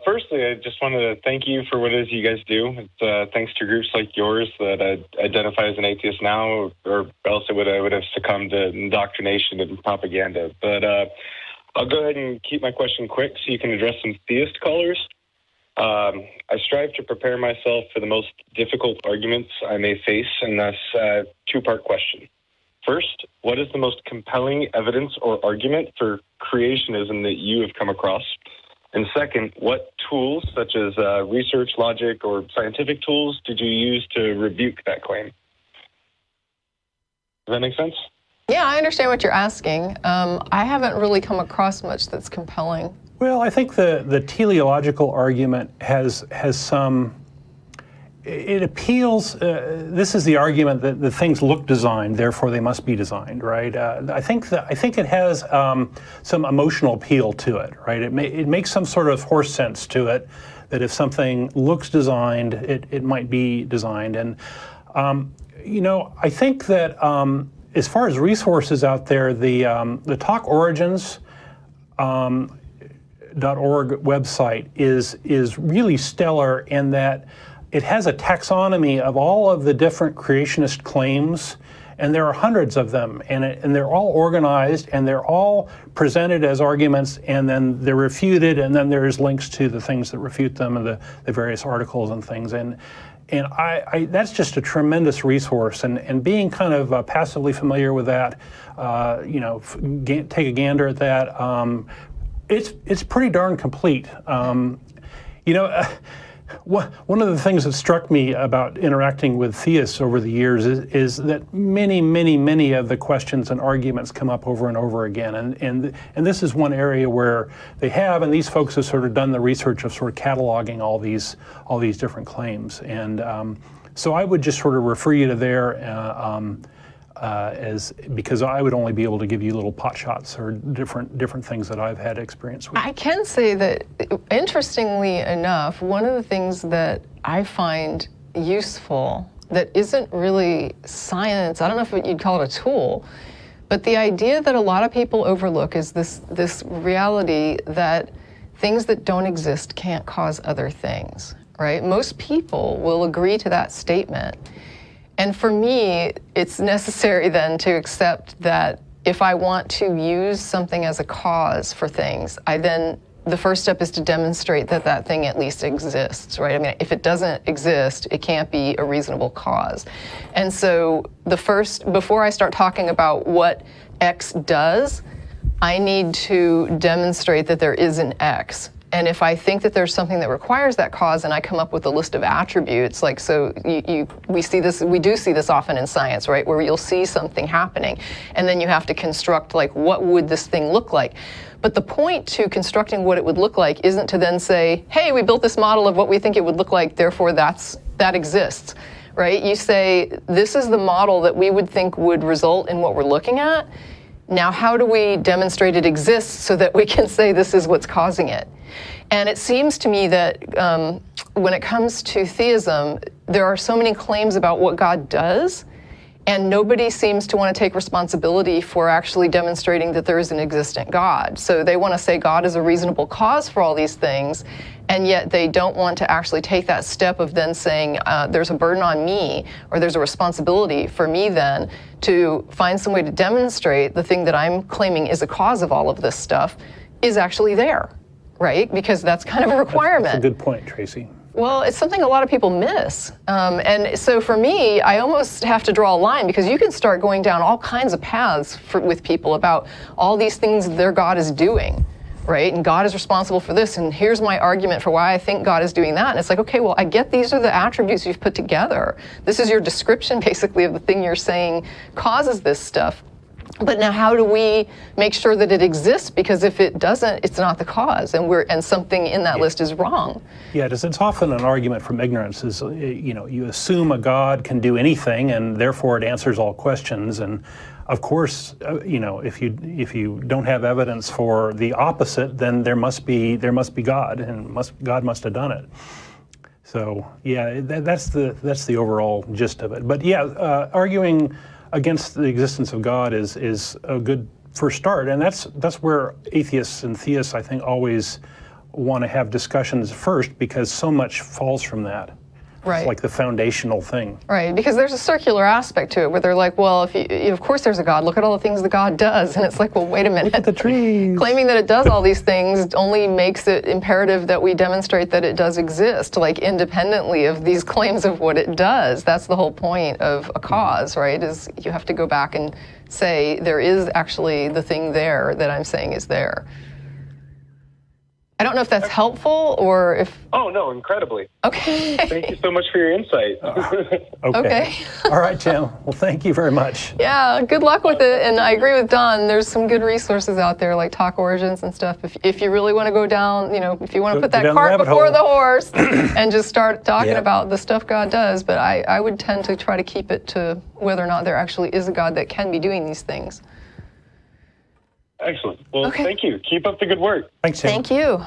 Firstly, I just wanted to thank you for what it is you guys do. It's thanks to groups like yours that I identify as an atheist now, or else I would have succumbed to indoctrination and propaganda. But I'll go ahead and keep my question quick so you can address some theist callers. I strive to prepare myself for the most difficult arguments I may face, and thus two-part question. First, what is the most compelling evidence or argument for creationism that you have come across? And second, what tools, such as research, logic, or scientific tools, did you use to rebuke that claim? Does that make sense? Yeah, I understand what you're asking. I haven't really come across much that's compelling. Well, I think the teleological argument has some. It appeals. This is the argument that the things look designed, therefore they must be designed, right? I think it has some emotional appeal to it, right? It makes some sort of horse sense to it, that if something looks designed, it might be designed. And I think that as far as resources out there, the Talk Origins. .org website is really stellar in that it has a taxonomy of all of the different creationist claims, and there are hundreds of them, and they're all organized, and they're all presented as arguments, and then they're refuted, and then there's links to the things that refute them and the various articles and things. And I that's just a tremendous resource, and being kind of passively familiar with that, take a gander at that. It's pretty darn complete. One of the things that struck me about interacting with theists over the years is that many of the questions and arguments come up over and over again, and this is one area where they have, and these folks have sort of done the research of sort of cataloging all these different claims, and so I would just sort of refer you to there. Because I would only be able to give you little pot shots or different things that I've had experience with. I can say that, interestingly enough, one of the things that I find useful that isn't really science, I don't know if you'd call it a tool, but the idea that a lot of people overlook is this reality that things that don't exist can't cause other things, right? Most people will agree to that statement. And for me, it's necessary then to accept that if I want to use something as a cause for things, the first step is to demonstrate that that thing at least exists, right? I mean, if it doesn't exist, it can't be a reasonable cause. And so before I start talking about what X does, I need to demonstrate that there is an X. And if I think that there's something that requires that cause, and I come up with a list of attributes, like, so we do see this often in science, right, where you'll see something happening, and then you have to construct, like, what would this thing look like? But the point to constructing what it would look like isn't to then say, hey, we built this model of what we think it would look like, therefore that exists, right? You say, this is the model that we would think would result in what we're looking at. Now, how do we demonstrate it exists so that we can say this is what's causing it? And it seems to me that when it comes to theism, there are so many claims about what God does, and nobody seems to want to take responsibility for actually demonstrating that there is an existent God. So they want to say God is a reasonable cause for all these things, and yet they don't want to actually take that step of then saying there's a burden on me, or there's a responsibility for me then to find some way to demonstrate the thing that I'm claiming is a cause of all of this stuff is actually there, right? Because that's kind of a requirement. That's a good point, Tracie. Well, it's something a lot of people miss. And so for me, I almost have to draw a line, because you can start going down all kinds of paths with people about all these things their God is doing, right? And God is responsible for this, and here's my argument for why I think God is doing that. And it's like, okay, well, I get these are the attributes you've put together. This is your description, basically, of the thing you're saying causes this stuff. But now how do we make sure that it exists? Because if it doesn't, it's not the cause, and something in that list is wrong. Yeah, it's often an argument from ignorance. Is you assume a God can do anything, and therefore it answers all questions. And of course, if you don't have evidence for the opposite, then there must be God, and God must have done it. So yeah, that's the overall gist of it. But yeah, arguing against the existence of God is a good first start, and that's where atheists and theists, I think, always want to have discussions first because so much falls from that. Right. It's like the foundational thing. Right, because there's a circular aspect to it where they're like, well, if you, of course there's a God, look at all the things the God does. And it's like, well, wait a minute. Look at the trees. Claiming that it does all these things only makes it imperative that we demonstrate that it does exist, like independently of these claims of what it does. That's the whole point of a cause, right, is you have to go back and say there is actually the thing there that I'm saying is there. I don't know if that's helpful or if... Oh, no, incredibly. Okay. Thank you so much for your insight. Okay. All right, Jim. Well, thank you very much. Yeah, good luck with it. And I agree with Don. There's some good resources out there like Talk Origins and stuff. If you really want to go down, if you want to put that cart before the horse and just start talking about the stuff God does. But I would tend to try to keep it to whether or not there actually is a God that can be doing these things. Excellent. Well, Thank you. Keep up the good work. Thanks, Jim. Thank you.